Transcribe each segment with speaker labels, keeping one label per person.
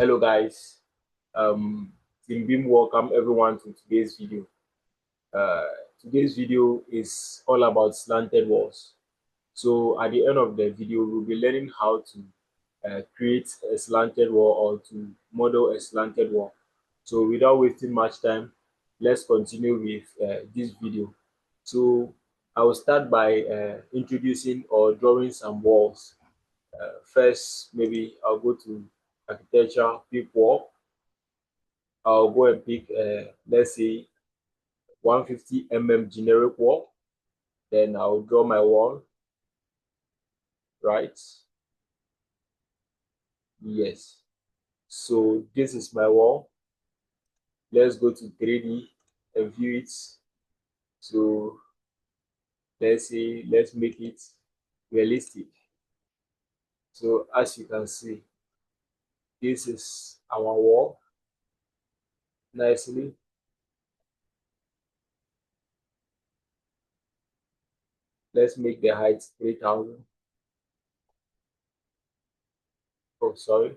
Speaker 1: Hello guys, Team Beam, welcome everyone to today's video. Uh, Today's video is all about slanted walls. So at the end of the video, we'll be learning how to create a slanted wall or to model a slanted wall. So without wasting much time, let's continue with this video. So I will start by introducing or drawing some walls. First, maybe I'll go to architecture, pick wall. I'll go and pick, let's say, 150 generic wall. Then I'll draw my wall, right? Yes. So this is my wall. Let's go to 3D and view it. So let's make it realistic. So as you can see, this is our wall nicely. Let's make the height 3000. Oh, sorry.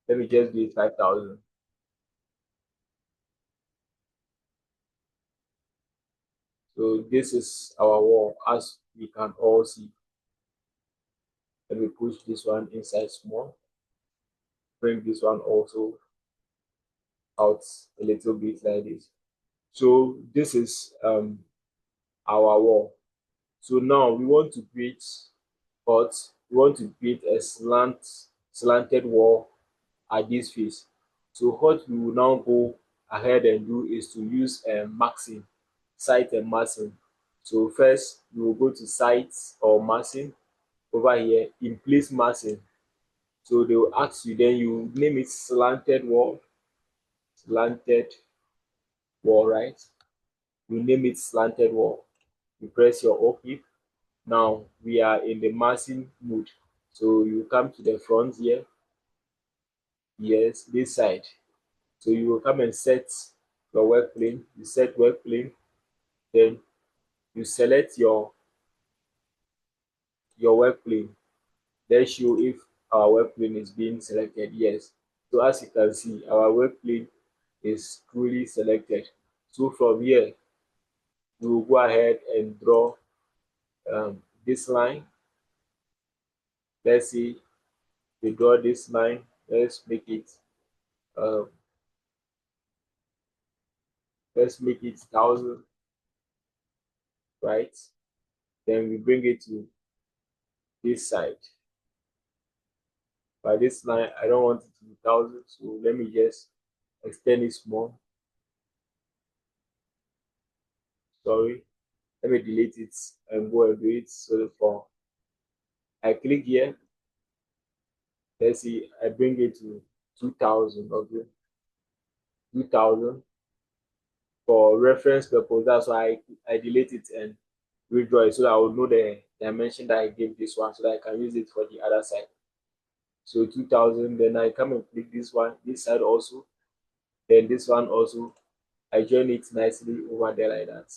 Speaker 1: Let me just do it 5000. So this is our wall, as we can all see. Let me push this one inside small. Bring this one also out a little bit like this. So this is our wall. So now we want to create a slanted wall at this face. So what we will now go ahead and do is to use a masking, site and masking. So first we will go to site or masking over here, in place masking. So they will ask you, then you name it slanted wall, right? You name it slanted wall. You press your OK. Now we are in the masking mode. So you come to the front here. Yes, this side. So you will come and set your work plane. You set work plane. Then you select your work plane. Then show if our work plane is being selected. Yes. So as you can see, our work plane is truly selected. So from here, we will go ahead and draw this line. Let's see, we draw this line. Let's make it um, 1000, right? Then we bring it to this side. By this line, I don't want it to be 1000, so let me just extend it small. Sorry, let me delete it and go and do it. So for I click here. Let's see, I bring it to 2000. Okay, 2000 for reference purpose. That's why I delete it and redraw it so that I will know the dimension that I gave this one, so that I can use it for the other side. So 2000, then I come and click this one, this side also, then this one also. I join it nicely over there like that.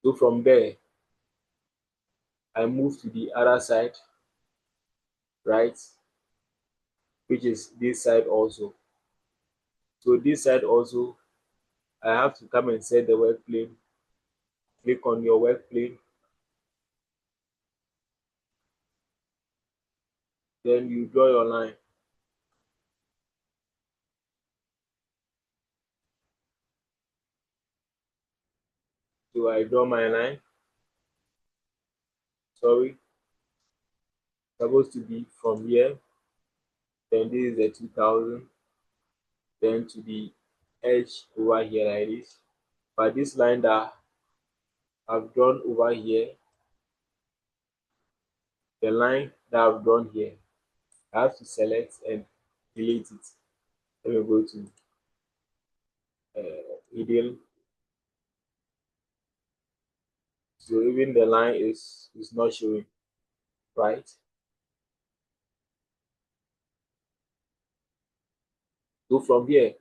Speaker 1: So from there, I move to the other side, right, which is this side also. So this side also, I have to come and set the work plane. Click on your work plane, then you draw your line. So I draw my line. Sorry, supposed to be from here. Then this is the 2000. Then to the edge over here like this. But this line that I've drawn over here, the line that I've drawn here, I have to select and delete it. Let me go to ideal. So even the line is not showing, right? So from here,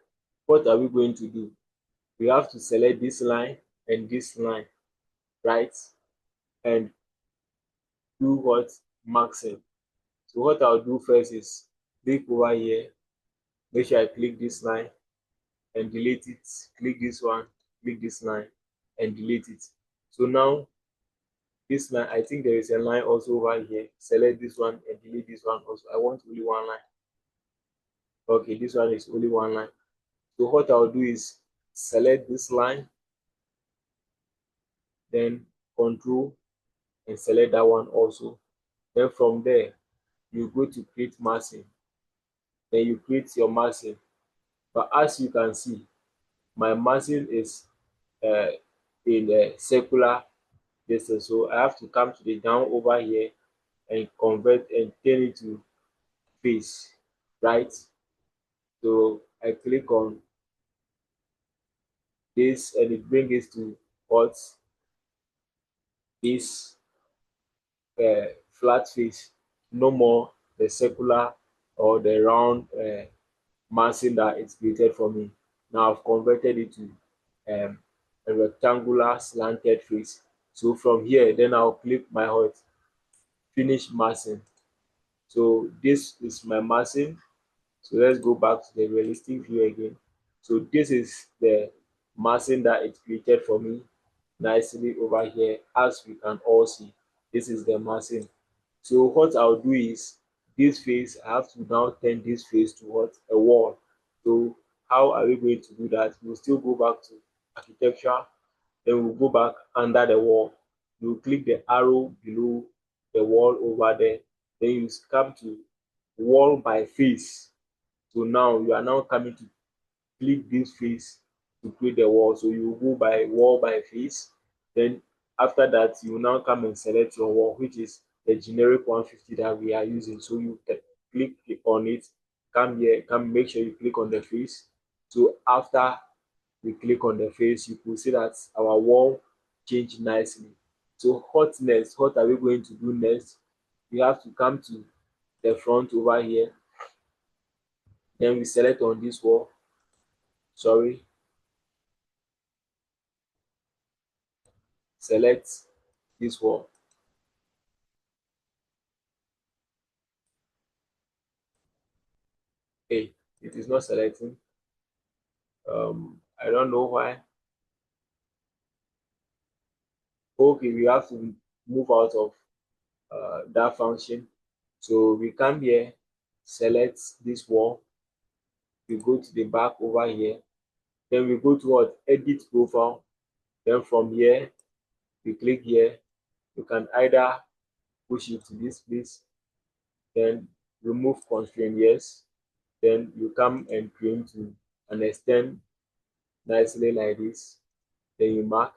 Speaker 1: what are we going to do? We have to select this line and this line, right? And do what? Maxing. So what I'll do first is click over here, make sure I click this line and delete it, click this one, click this line and delete it. So now this line, I think there is a line also over here, select this one and delete this one also. I want only one line. Okay, this one is only one line. So what I'll do is select this line, then control and select that one also. Then from there, you go to create massing. Then you create your massing. But as you can see, my massing is uh, in a circular distance. So I have to come to the down over here and convert and turn it to face, right? So I click on this and it brings it to what is flat face, no more the circular or the round massing that it's created for me. Now I've converted it to a rectangular slanted face. So from here, then I'll click my hot finish massing. So this is my massing. So let's go back to the realistic view again. So this is the massing that it created for me nicely over here. As we can all see, this is the massing. So what I'll do is this face, I have to now turn this face to what? A wall. So how are we going to do that? We'll still go back to architecture, then we'll go back under the wall. You click the arrow below the wall over there. Then you come to wall by face. So now you are now coming to click this face to create the wall. So you go by wall by face. Then after that, you will now come and select your wall, which is the generic 150 that we are using. So you click on it, come here, come make sure you click on the face. So after we click on the face, you could see that our wall changed nicely. So what next? What are we going to do next? We have to come to the front over here. Then we select on this wall. Sorry, select this wall. Hey, it is not selecting. I don't know why. Okay, we have to move out of that function. So we come here, select this wall. We go to the back over here. Then we go to what? Edit profile. Then from here, we click here. You can either push it to this place, then remove constraint, yes. Then you come and trim to and extend nicely like this. Then you mark.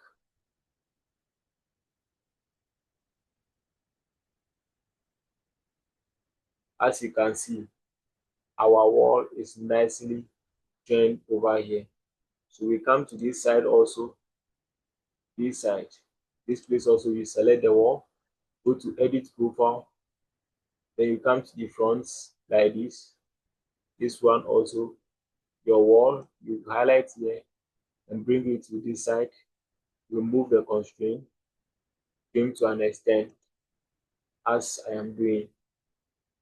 Speaker 1: As you can see, our wall is nicely joined over here. So we come to this side also, this side. This place also, you select the wall, go to edit profile, then you come to the front like this. This one also, your wall, you highlight here and bring it to this side, remove the constraint, bring to an extent as I am doing.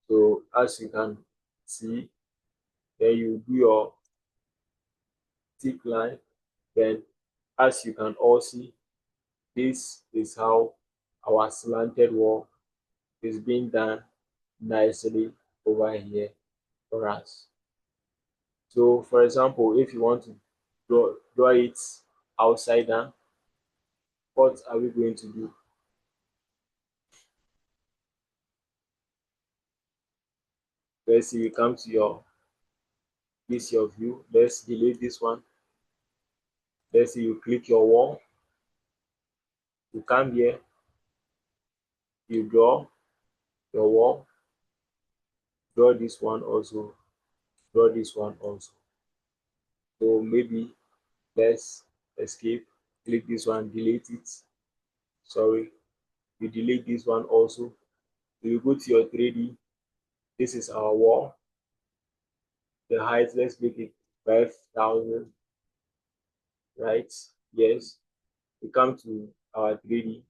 Speaker 1: So as you can see, then you do your thick line. Then as you can all see, this is how our slanted wall is being done nicely over here for us. So for example, if you want to draw it outside down, what are we going to do? Let's see, you come to your view. Let's delete this one. Let's see, you click your wall. You come here, you draw your wall, draw this one also, draw this one also. So maybe let's escape, click this one, delete it. Sorry, you delete this one also. So you go to your 3D. This is our wall. The height, let's make it 5,000, right? Yes. We come to our 3D.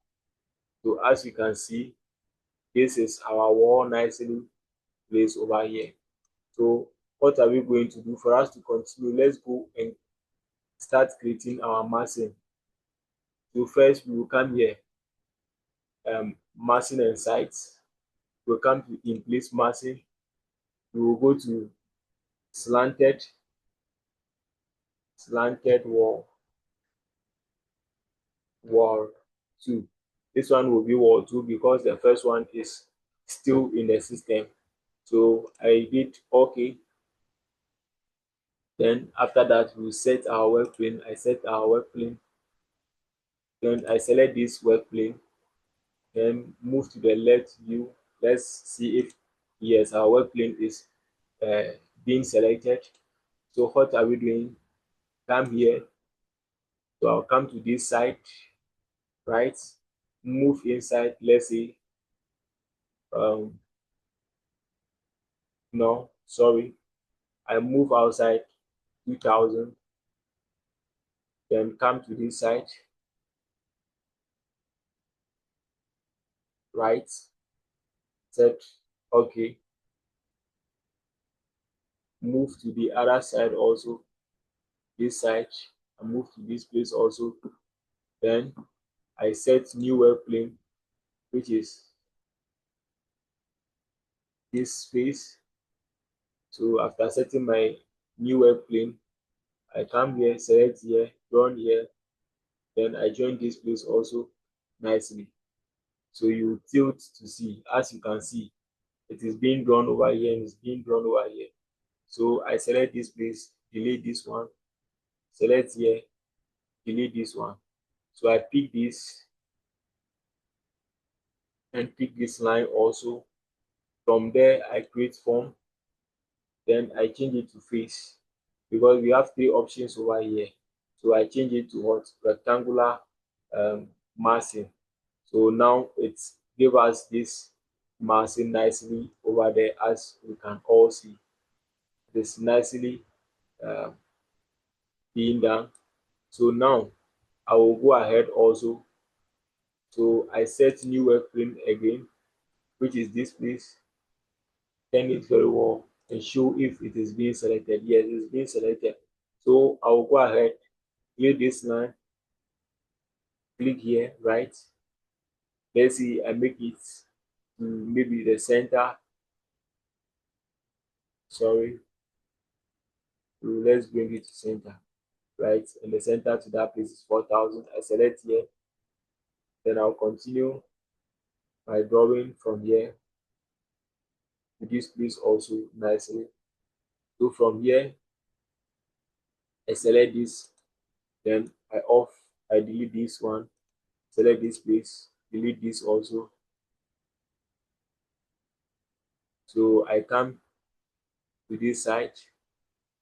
Speaker 1: So as you can see, this is our wall nicely placed over here. So what are we going to do? For us to continue, let's go and start creating our massing. So first we will come here, massing and sites. We'll come to in place massing. We will go to slanted wall 2. This one will be wall 2 because the first one is still in the system. So I did okay. Then after that, we set our work plane. I set our work plane. Then I select this work plane. Then move to the left view. Let's see if yes, our work plane is being selected. So what are we doing? Come here. So I'll come to this side, right? Move inside. Let's say um no, sorry. I move outside 2000. Then come to this side, right? Set okay. Move to the other side also, this side, and move to this place also. Then I set new work plane, which is this space. So after setting my new work plane, I come here, select here, join here, then I join this place also nicely. So you tilt to see, as you can see, it is being drawn over here and it's being drawn over here. So I select this place, delete this one, select here, delete this one. So I pick this and pick this line also. From there, I create form, then I change it to face because we have three options over here. So I change it to what? Rectangular massing. So now it's give us this massing nicely over there, as we can all see. This nicely um, being done. So now I will go ahead also. So I set new work frame again, which is this place. Turn it very well and show if it is being selected. Yes, it's being selected. So I will go ahead, click this line, click here, right? Let's see, I make it to maybe the center. Sorry. So let's bring it to center, right? And the center to that place is 4000. I select here. Then I'll continue my drawing from here to this place also nicely. So from here, I select this, then I delete this one, select this place, delete this also. So I come to this side,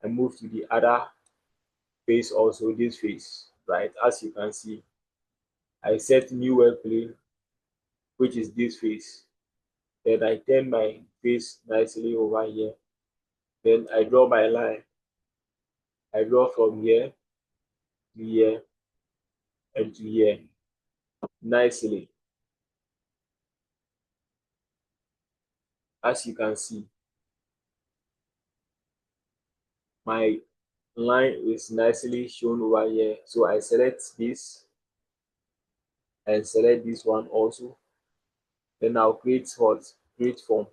Speaker 1: I move to the other face also, this face, right? As you can see, I set new work plane, which is this face. Then I turn my face nicely over here. Then I draw my line. I draw from here to here and to here nicely. As you can see, my line is nicely shown over here. So I select this and select this one also. Then I'll create what? Create form.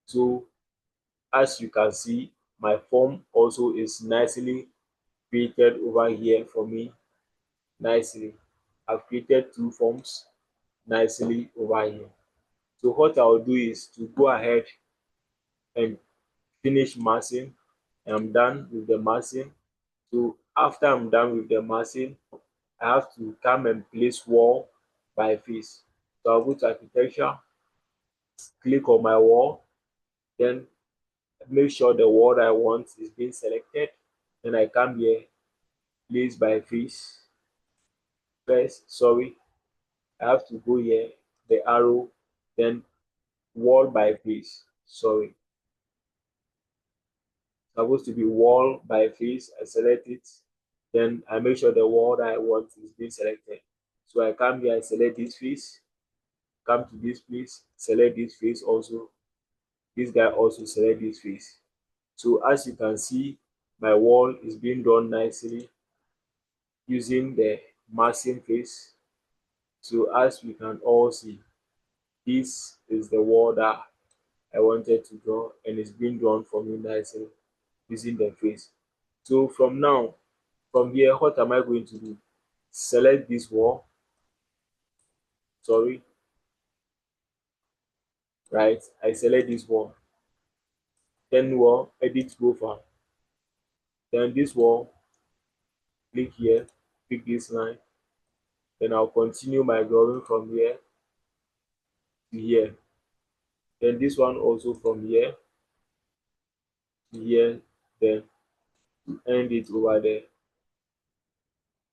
Speaker 1: So as you can see, my form also is nicely created over here for me. Nicely. I've created two forms nicely over here. So what I'll do is to go ahead and finish massing. I'm done with the massing. So after I'm done with the massing, I have to come and place wall by face. So I'll go to architecture, click on my wall, then make sure the wall I want is being selected. Then I come here, place by face. First, sorry, I have to go here, the arrow, then wall by face. Sorry, supposed to be wall by face. I select it, then I make sure the wall that I want is being selected. So I come here, I select this face, come to this place, select this face also, this guy also select this face. So as you can see, my wall is being done nicely using the masking face. So as we can all see, this is the wall that I wanted to draw, and it's being drawn for me nicely using the face. So from here, what am I going to do? Select this wall, sorry, right? I select this wall, then wall, edit profile. Then this wall, click here, pick this line. Then I'll continue my drawing from here to here. Then this one also from here to here, then end it over there.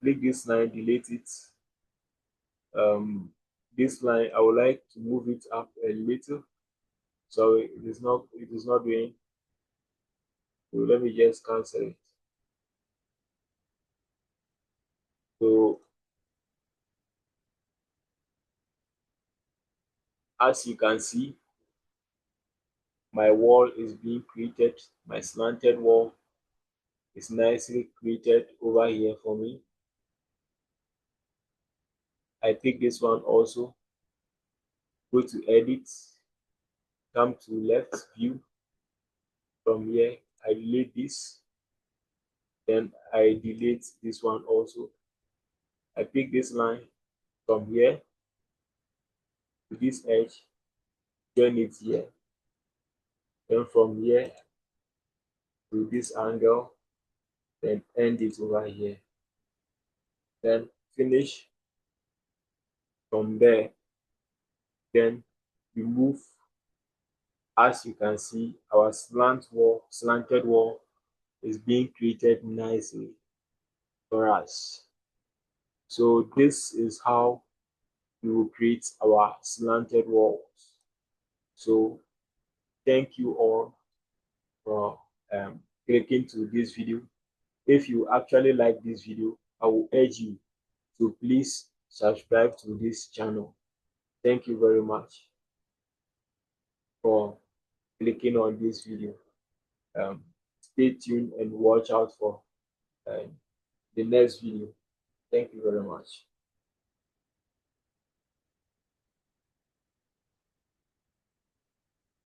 Speaker 1: Click this line, delete it. This line, I would like to move it up a little. Sorry, it is not doing. So let me just cancel it. So as you can see, my wall is being created. My slanted wall is nicely created over here for me. I pick this one also, go to edit, come to left view. From here, I delete this, then I delete this one also. I pick this line from here to this edge, join it here. Then from here to this angle, then end it over here. Then finish from there. Then remove. As you can see, our slanted wall is being created nicely for us. So this is how we will create our slanted walls. So thank you all for clicking to this video. If you actually like this video, I will urge you to please subscribe to this channel. Thank you very much for clicking on this video. Stay tuned and watch out for the next video. Thank you very much.